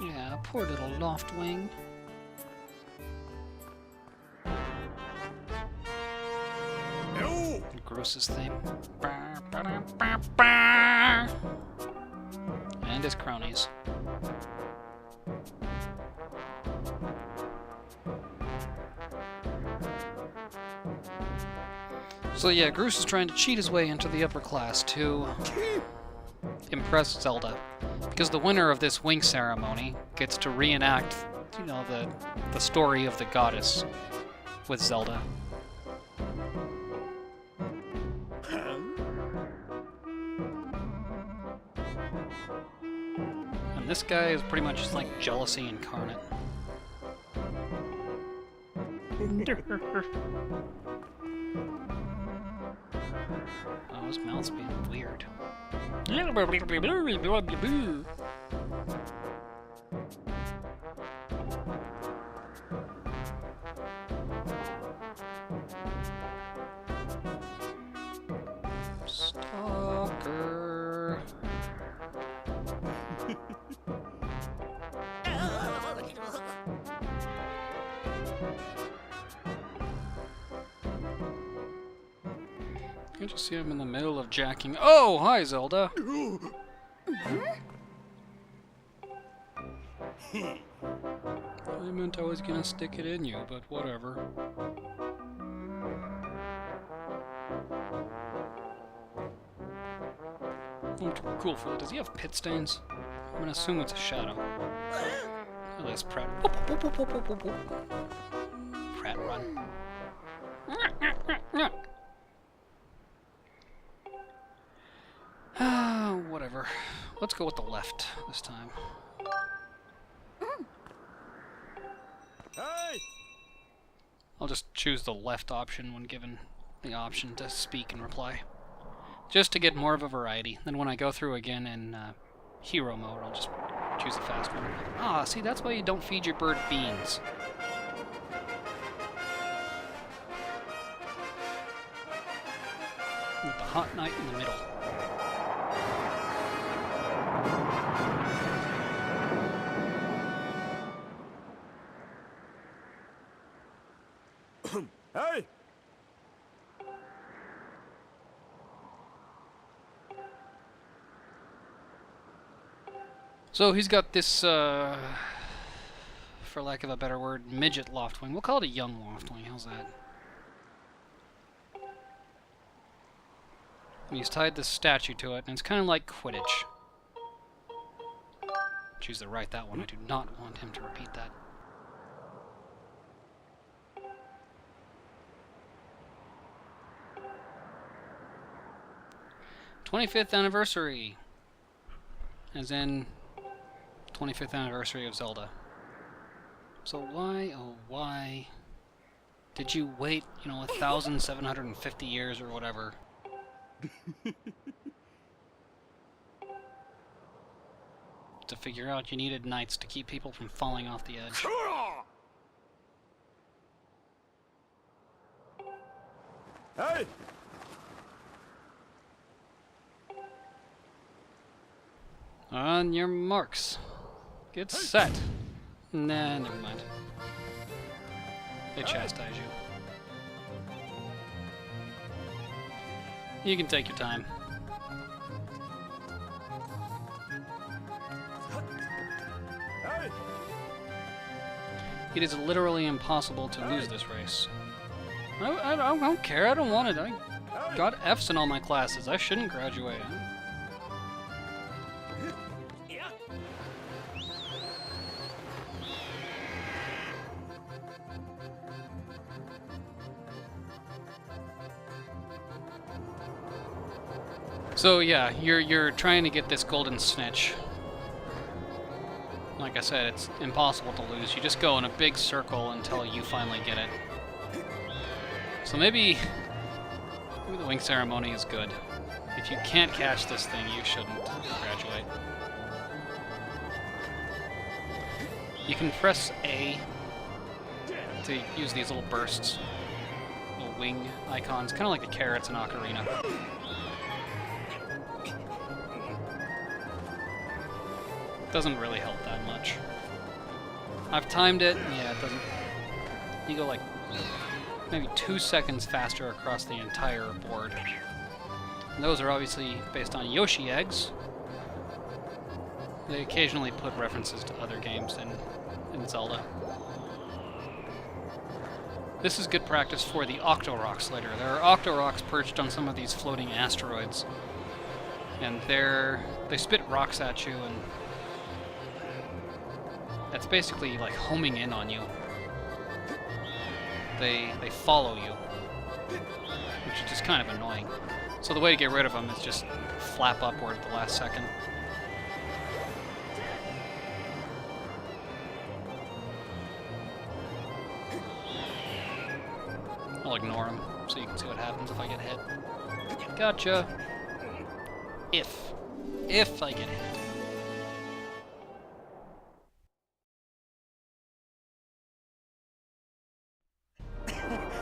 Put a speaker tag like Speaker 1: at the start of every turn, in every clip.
Speaker 1: Yeah, poor little Loftwing. Gross's theme. And his cronies. So yeah, Groose is trying to cheat his way into the upper class to impress Zelda. Because the winner of this wing ceremony gets to reenact, you know, the story of the goddess with Zelda. And this guy is pretty much just like jealousy incarnate. Oh, his mouth's being weird. Stalker. You just see him in the middle of jacking. Oh, hi, Zelda. I meant I was gonna stick it in you, but whatever. Oh, cool for that. Does he have pit stains? I'm gonna assume it's a shadow. At least Pratt. Pratt run. Whatever. Let's go with the left this time.
Speaker 2: Hey!
Speaker 1: I'll just choose the left option when given the option to speak and reply. Just to get more of a variety. Then when I go through again in hero mode, I'll just choose the fast one. Ah, see, that's why you don't feed your bird beans. With the hot night in the middle.
Speaker 2: Hey!
Speaker 1: So he's got this, for lack of a better word, midget Loftwing. We'll call it a young Loftwing. How's that? And he's tied this statue to it, and it's kind of like Quidditch. Choose to write that one. I do not want him to repeat that. '25th anniversary, as in 25th anniversary of Zelda. So why, oh why, did you wait, 1,750 years or whatever? To figure out you needed knights to keep people from falling off the edge.
Speaker 2: Hey!
Speaker 1: On your marks. Get set. Nah, never mind. They chastise you. You can take your time.
Speaker 2: Hey!
Speaker 1: It is literally impossible to lose this race. I don't care, I don't want it. I got Fs in all my classes. I shouldn't graduate. So yeah, you're trying to get this golden snitch. Like I said, it's impossible to lose. You just go in a big circle until you finally get it. So maybe the wing ceremony is good. If you can't catch this thing, you shouldn't graduate. You can press A to use these little bursts, little wing icons, kind of like the carrots in Ocarina. Doesn't really help that much. I've timed it, yeah, it doesn't... You go like maybe 2 seconds faster across the entire board. And those are obviously based on Yoshi eggs. They occasionally put references to other games in Zelda. This is good practice for the Octorocks later. There are Octorocks perched on some of these floating asteroids. And they spit rocks at you, and that's basically like homing in on you. They follow you, which is just kind of annoying. So the way to get rid of them is just flap upward at the last second. I'll ignore him so you can see what happens if I get hit. Gotcha. If I get hit.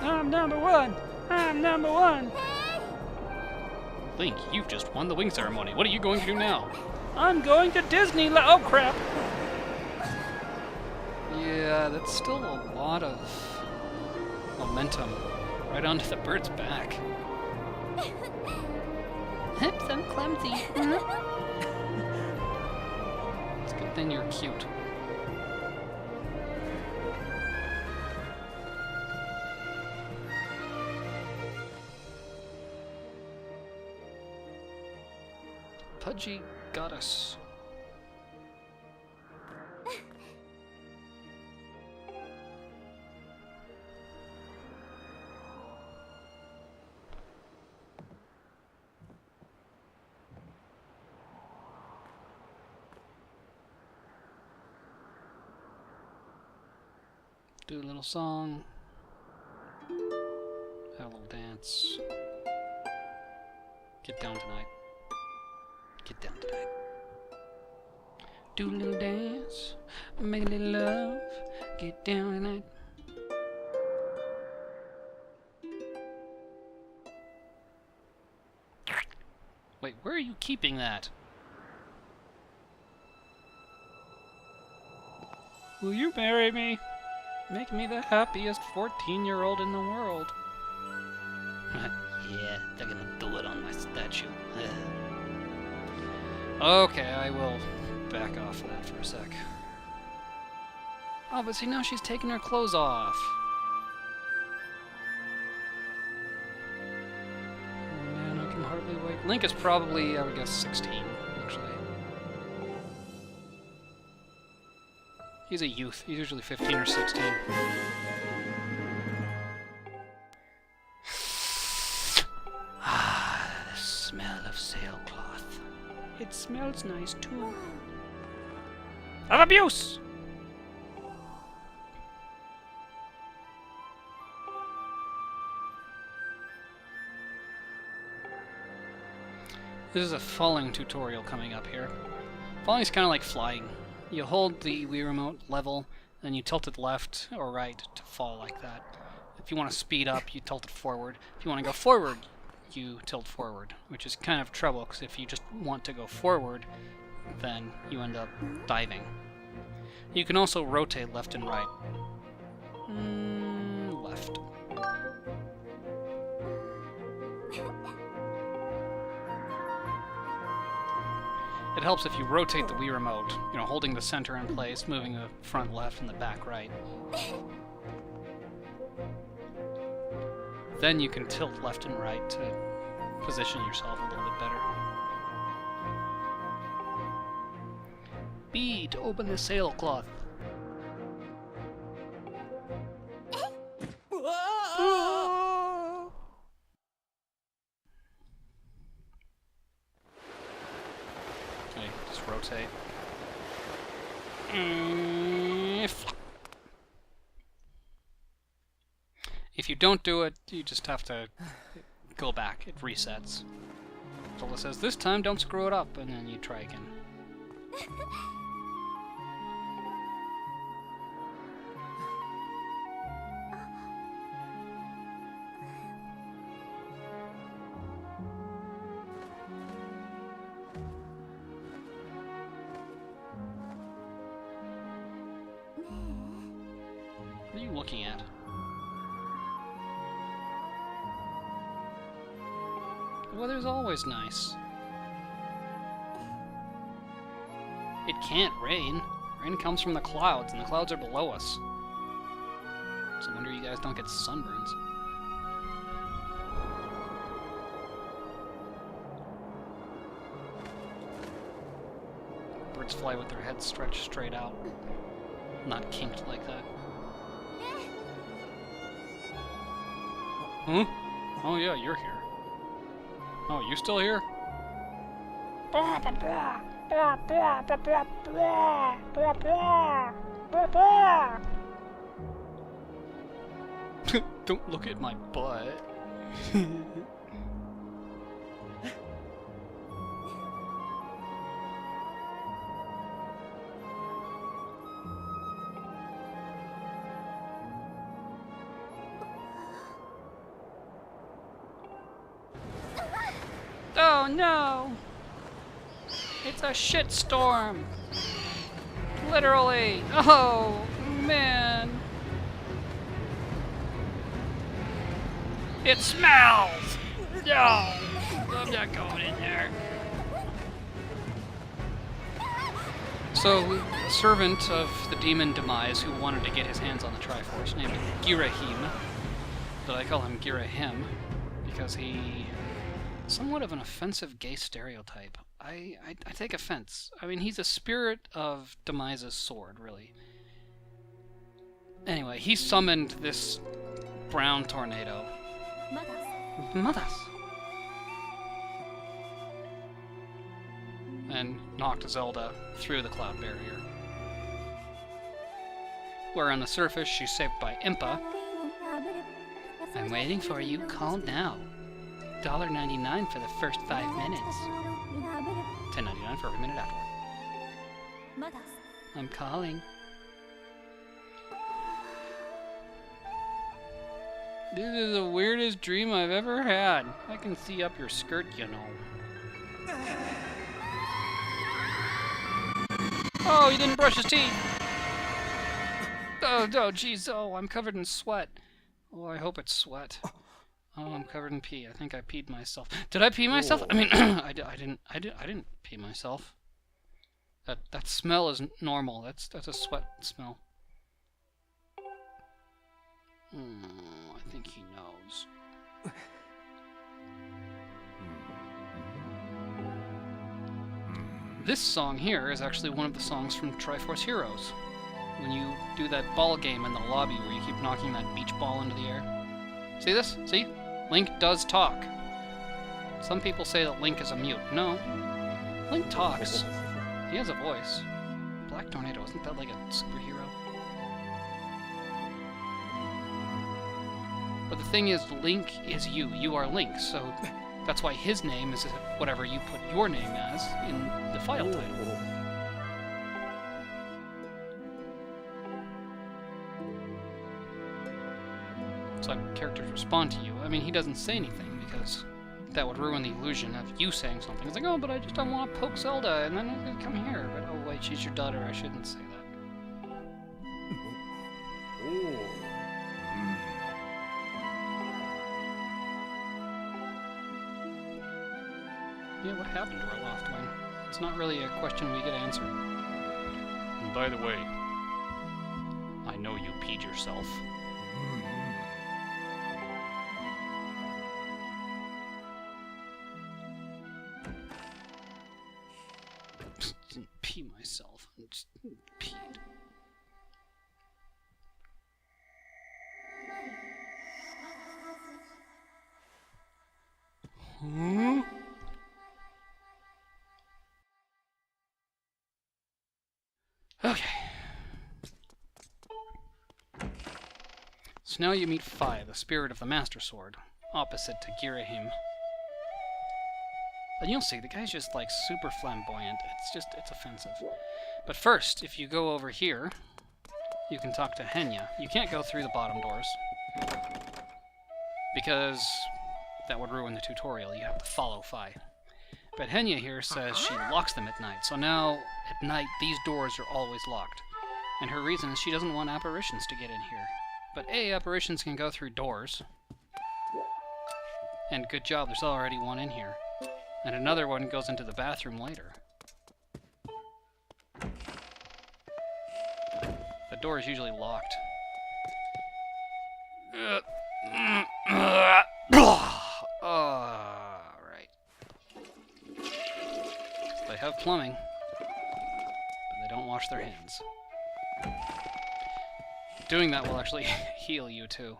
Speaker 1: I'm number one! I'm number one! Link, you've just won the wing ceremony. What are you going to do now? I'm going to Disneyland! Oh, crap! Yeah, that's still a lot of momentum right onto the bird's back. Oops, I'm clumsy. It's a good thing you're cute. Pudgy Goddess. Do a little song. Have a little dance. Get down tonight. Get down tonight. Do a little dance. Make a little love. Get down tonight. Wait, where are you keeping that? Will you marry me? Make me the happiest 14-year-old in the world. Yeah, they're gonna do it on my statue. Okay, I will back off of that for a sec. Oh, but see, now she's taking her clothes off. Oh man, I can hardly wait. Link is probably, I would guess, 16, actually. He's a youth. He's usually 15 or 16. Ah, the smell of sailcloth. It smells nice, too. Of abuse! This is a falling tutorial coming up here. Falling is kind of like flying. You hold the Wii Remote level, and you tilt it left or right to fall like that. If you want to speed up, you tilt it forward. If you want to go forward, you tilt forward, which is kind of trouble, because if you just want to go forward, then you end up diving. You can also rotate left and right. Left. It helps if you rotate the Wii Remote, you know, holding the center in place, moving the front left and the back right. Then you can tilt left and right to position yourself a little bit better. B to open the sailcloth. Okay, just rotate. If you don't do it, you just have to go back. It resets. Zelda says, this time don't screw it up, and then you try again. looking at? The weather's always nice. It can't rain. Rain comes from the clouds, and the clouds are below us. So I wonder you guys don't get sunburns. Birds fly with their heads stretched straight out, not kinked like that. Huh? Oh yeah, you're here. Oh, you still here? Don't look at my butt. Oh no! It's a shitstorm! Literally! Oh man! It smells! No! I'm not going in there. So, a servant of the demon Demise who wanted to get his hands on the Triforce, named Girahim, but I call him Girahim because he... somewhat of an offensive gay stereotype. I take offense. I mean, he's a spirit of Demise's sword, really. Anyway, he summoned this brown tornado. Mothers! And knocked Zelda through the cloud barrier. Where on the surface, she's saved by Impa. I'm waiting for you. Call now. $1.99 for the first 5 minutes. $10.99 for every minute afterward. I'm calling. This is the weirdest dream I've ever had. I can see up your skirt, you know. Oh, he didn't brush his teeth! Oh, jeez, oh, I'm covered in sweat. Oh, I hope it's sweat. Oh, I'm covered in pee. I think I peed myself. Did I pee myself? I mean, I didn't pee myself. That smell is normal. That's a sweat smell. I think he knows. This song here is actually one of the songs from Triforce Heroes. When you do that ball game in the lobby where you keep knocking that beach ball into the air. See this? See? Link does talk. Some people say that Link is a mute. No. Link talks. He has a voice. Black Tornado, isn't that like a superhero? But the thing is, Link is you. You are Link, so that's why his name is whatever you put your name as in the file title. So characters respond to you. I mean, he doesn't say anything because that would ruin the illusion of you saying something. It's like, oh, but I just don't want to poke Zelda, and then I come here. But oh wait, she's your daughter. I shouldn't say that. Yeah, what happened to our Loftwing? It's not really a question we get answered. And by the way, I know you peed yourself. Didn't pee myself. I just peed. Huh? Okay. So now you meet Fi, the spirit of the Master Sword, opposite to Girahim. And you'll see, the guy's just like super flamboyant. It's offensive. But first, if you go over here, you can talk to Henya. You can't go through the bottom doors, because that would ruin the tutorial. You have to follow Fi. But Henya here says she locks them at night. So now, at night, these doors are always locked. And her reason is she doesn't want apparitions to get in here. But A, apparitions can go through doors. And good job, there's already one in here. And another one goes into the bathroom later. The door is usually locked. Alright. They have plumbing, but they don't wash their hands. Doing that will actually heal you too.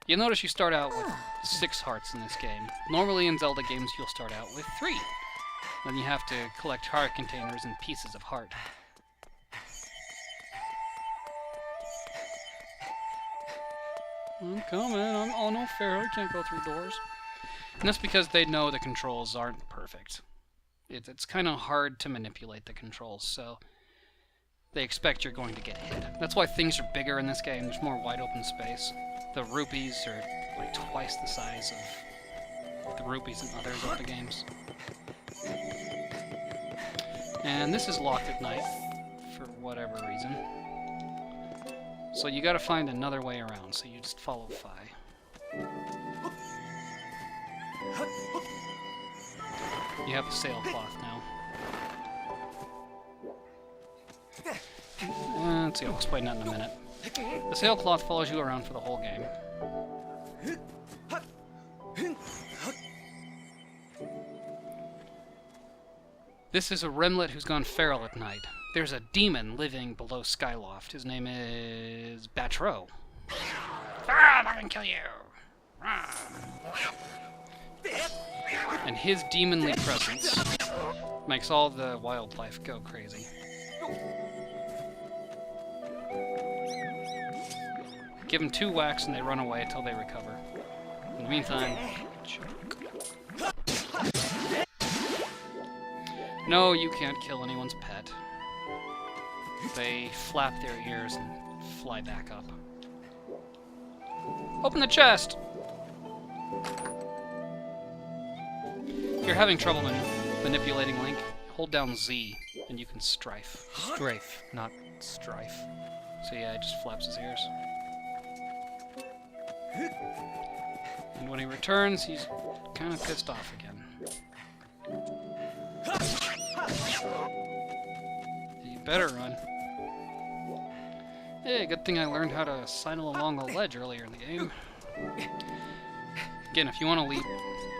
Speaker 1: You'll notice you start out with 6 hearts in this game. Normally in Zelda games you'll start out with 3. Then you have to collect heart containers and pieces of heart. I'm coming. Oh no, fair. I can't go through doors. And that's because they know the controls aren't perfect. It's kind of hard to manipulate the controls, so they expect you're going to get hit. That's why things are bigger in this game. There's more wide open space. The rupees are like twice the size of the rupees in other Zelda games. And this is locked at night, for whatever reason. So you gotta find another way around, so you just follow Fi. You have a sailcloth now. Let's see, I'll explain that in a minute. The sailcloth follows you around for the whole game. This is a remlet who's gone feral at night. There's a demon living below Skyloft. His name is Batro. I can kill you! And his demonly presence makes all the wildlife go crazy. Give them 2 whacks and they run away until they recover. In the meantime, no, you can't kill anyone's pet. They flap their ears and fly back up. Open the chest! If you're having trouble manipulating Link, hold down Z and you can strafe. Strafe, not strife. So yeah, it just flaps his ears. And when he returns, he's kind of pissed off again. You better run. Hey, good thing I learned how to sidle along the ledge earlier in the game. Again, if you want to leap,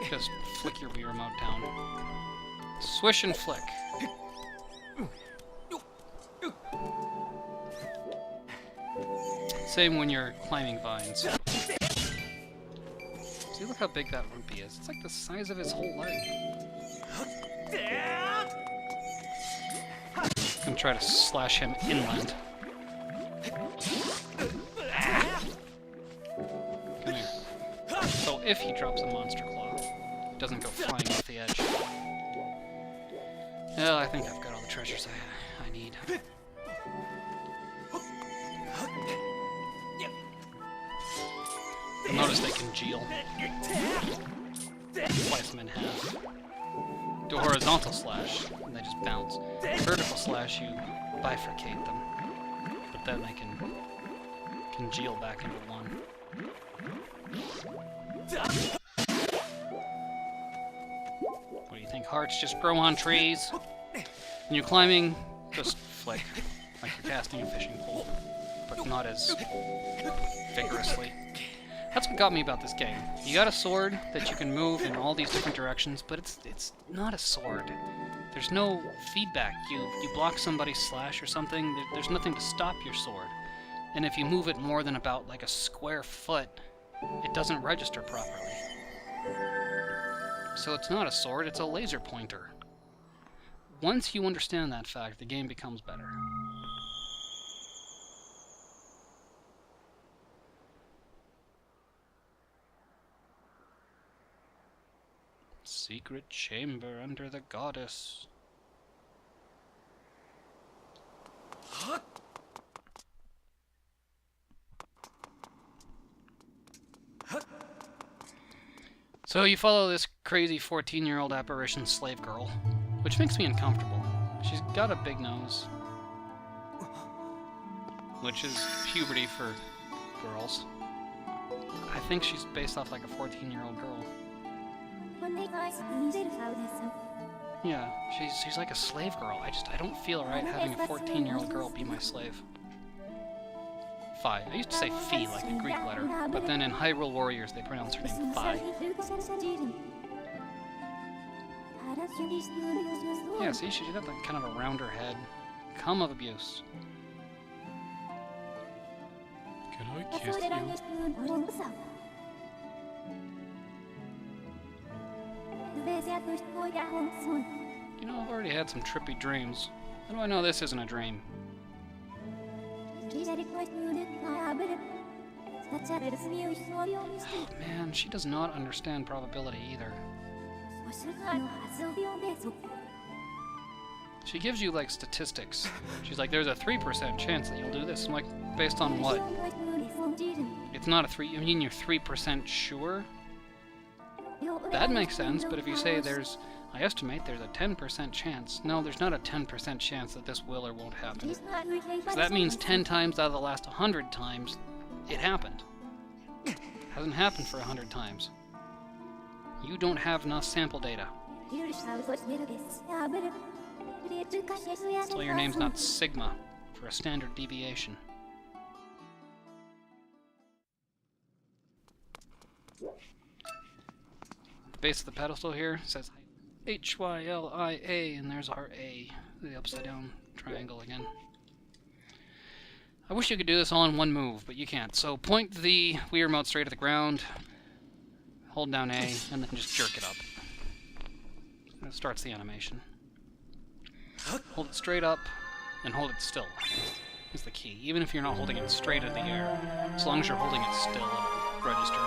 Speaker 1: just flick your Wii remote down. Swish and flick. Same when you're climbing vines. See, look how big that rupee is. It's like the size of his whole leg. I'm gonna try to slash him inland. Come here. So if he drops a monster claw, it doesn't go flying off the edge. Well, I think I've got all the treasures I need. You'll notice they congeal. Slice them in half. Do a horizontal slash, and they just bounce. Vertical slash, you bifurcate them. But then they can congeal back into one. What do you think? Hearts just grow on trees? When you're climbing, just flick, like you're casting a fishing pole, but not as vigorously. That's what got me about this game. You got a sword that you can move in all these different directions, but it's not a sword. There's no feedback. You block somebody's slash or something, there's nothing to stop your sword. And if you move it more than about like a square foot, it doesn't register properly. So it's not a sword, it's a laser pointer. Once you understand that fact, the game becomes better. Secret chamber under the goddess. So you follow this crazy 14-year-old apparition slave girl, which makes me uncomfortable. She's got a big nose, which is puberty for girls. I think she's based off like a 14-year-old girl. Yeah, she's like a slave girl. I don't feel right having a 14-year-old girl be my slave. Phi. I used to say Phi like a Greek letter, but then in Hyrule Warriors they pronounce her name Phi. Yeah, see, she got like kind of a rounder head. Come of abuse. Can I kiss you? You know, I've already had some trippy dreams. How do I know this isn't a dream? Oh, man, she does not understand probability either. She gives you, like, statistics. She's like, there's a 3% chance that you'll do this. I'm like, based on what? It's not a 3... I mean, you're 3% sure? That makes sense, but if you say there's... I estimate there's a 10% chance. No, there's not a 10% chance that this will or won't happen. So that means 10 times out of the last 100 times, it happened. Hasn't happened for 100 times. You don't have enough sample data. So your name's not Sigma for a standard deviation. The base of the pedestal here says HYLIA, and there's our A, the upside down triangle again. I wish you could do this all in one move, but you can't. So point the Wii remote straight at the ground, hold down A, and then just jerk it up. And it starts the animation. Hold it straight up, and hold it still, is the key. Even if you're not holding it straight in the air, as long as you're holding it still, it'll register.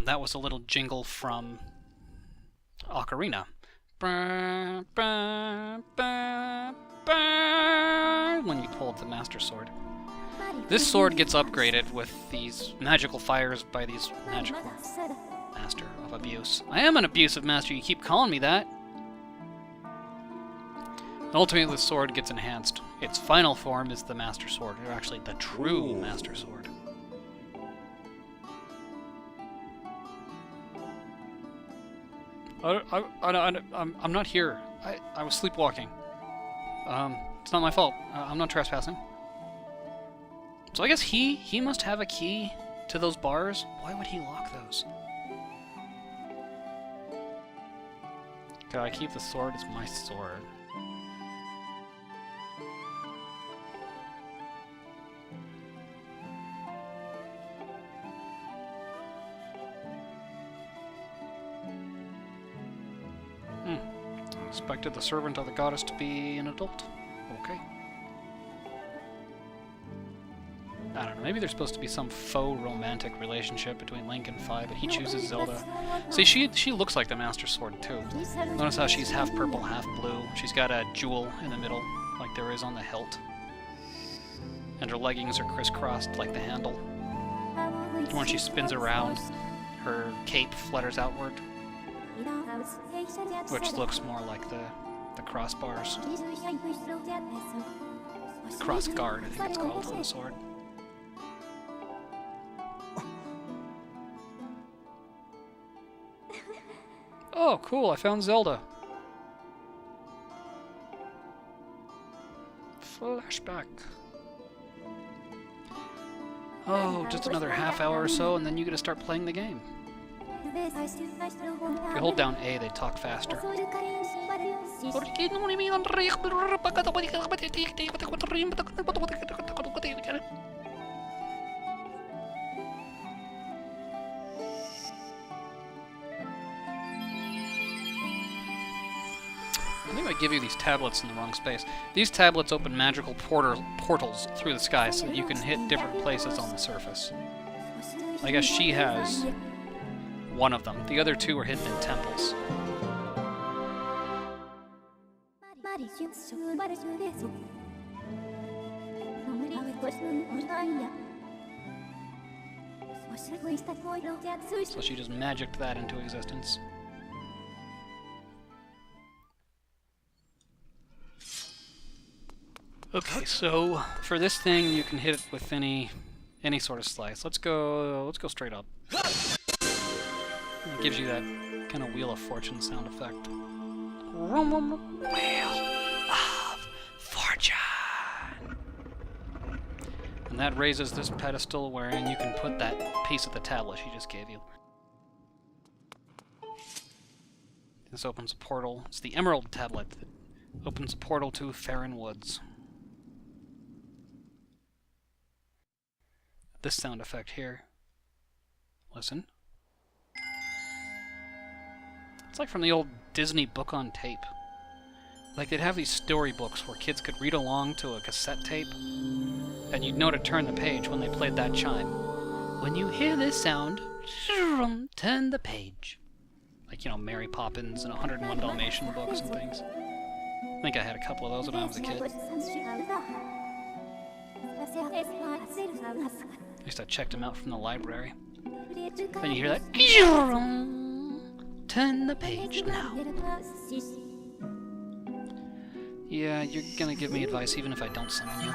Speaker 1: That was a little jingle from Ocarina. When you pulled the Master Sword. This sword gets upgraded with these magical fires by these magical Master of Abuse. I am an abusive master, you keep calling me that. Ultimately, the sword gets enhanced. Its final form is the Master Sword, or actually the true Master Sword. I'm not here. I was sleepwalking. It's not my fault. I'm not trespassing. So I guess he must have a key to those bars. Why would he lock those? Gotta keep the sword. It's my sword. Expected the servant of the goddess to be an adult. Okay. I don't know, maybe there's supposed to be some faux romantic relationship between Link and Fi, but he chooses Zelda. See, she looks like the Master Sword, too. Notice how she's half purple, half blue. She's got a jewel in the middle, like there is on the hilt. And her leggings are crisscrossed like the handle. And when she spins around, her cape flutters outward, which looks more like the crossbars. Cross guard, I think it's called, on the sword. Oh, cool, I found Zelda. Flashback. Oh, just another half hour or so, and then you get to start playing the game. If you hold down A, they talk faster. I think I give you these tablets in the wrong space. These tablets open magical portals through the sky so that you can hit different places on the surface. I guess she has one of them. The other two are hidden in temples. So she just magicked that into existence. Okay, so for this thing, you can hit it with any sort of slice. Let's go straight up. It gives you that kind of Wheel of Fortune sound effect. Wheel of Fortune. And that raises this pedestal wherein you can put that piece of the tablet she just gave you. This opens a portal. It's the Emerald Tablet that opens a portal to Farron Woods. This sound effect here. Listen. It's like from the old Disney book on tape. Like they'd have these storybooks where kids could read along to a cassette tape, and you'd know to turn the page when they played that chime. When you hear this sound, turn the page. Like, you know, Mary Poppins and 101 Dalmatian books and things. I think I had a couple of those when I was a kid. I used to check them out from the library. Then you hear that. Turn the page now. Yeah, you're gonna give me advice even if I don't summon you.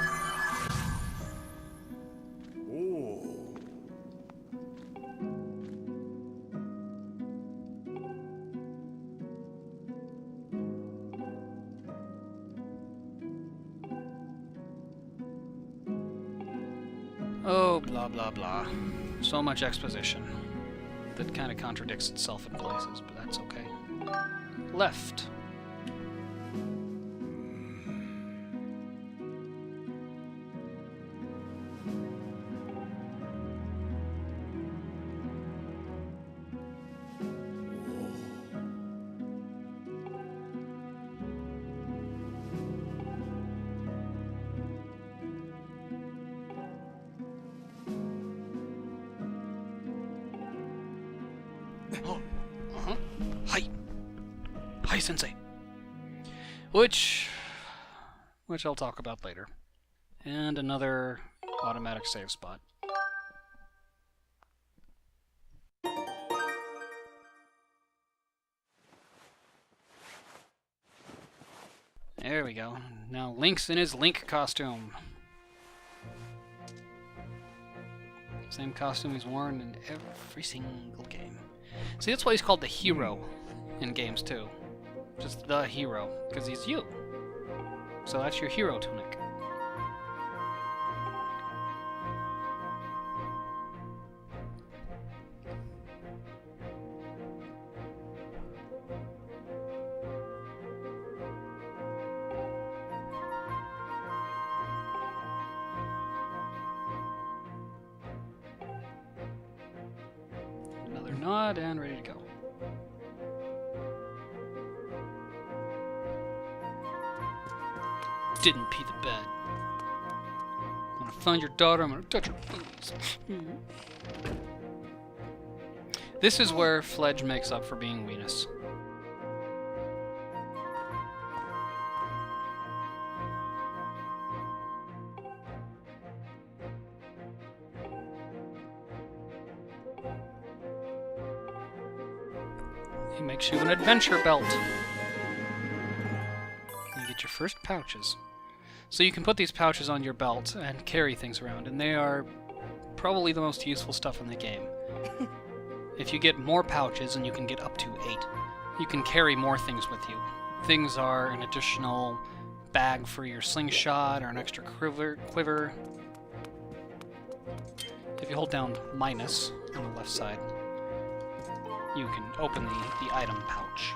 Speaker 1: Oh, blah blah blah. So much exposition. That kind of contradicts itself in places, but that's okay. Left. Hi, Sensei. Which I'll talk about later. And another automatic save spot. There we go. Now Link's in his Link costume. Same costume he's worn in every single game. See, that's why he's called the hero in games too. Just the hero, because he's you. So that's your hero tunic. Another nod and ready to go. Didn't pee the bed. When I find your daughter, I'm gonna touch her boots. This is where Fledge makes up for being Weenus. He makes you an adventure belt. You get your first pouches. So you can put these pouches on your belt and carry things around, and they are probably the most useful stuff in the game. If you get more pouches, and you can get up to 8, you can carry more things with you. Things are an additional bag for your slingshot, or an extra quiver. If you hold down minus on the left side, you can open the item pouch.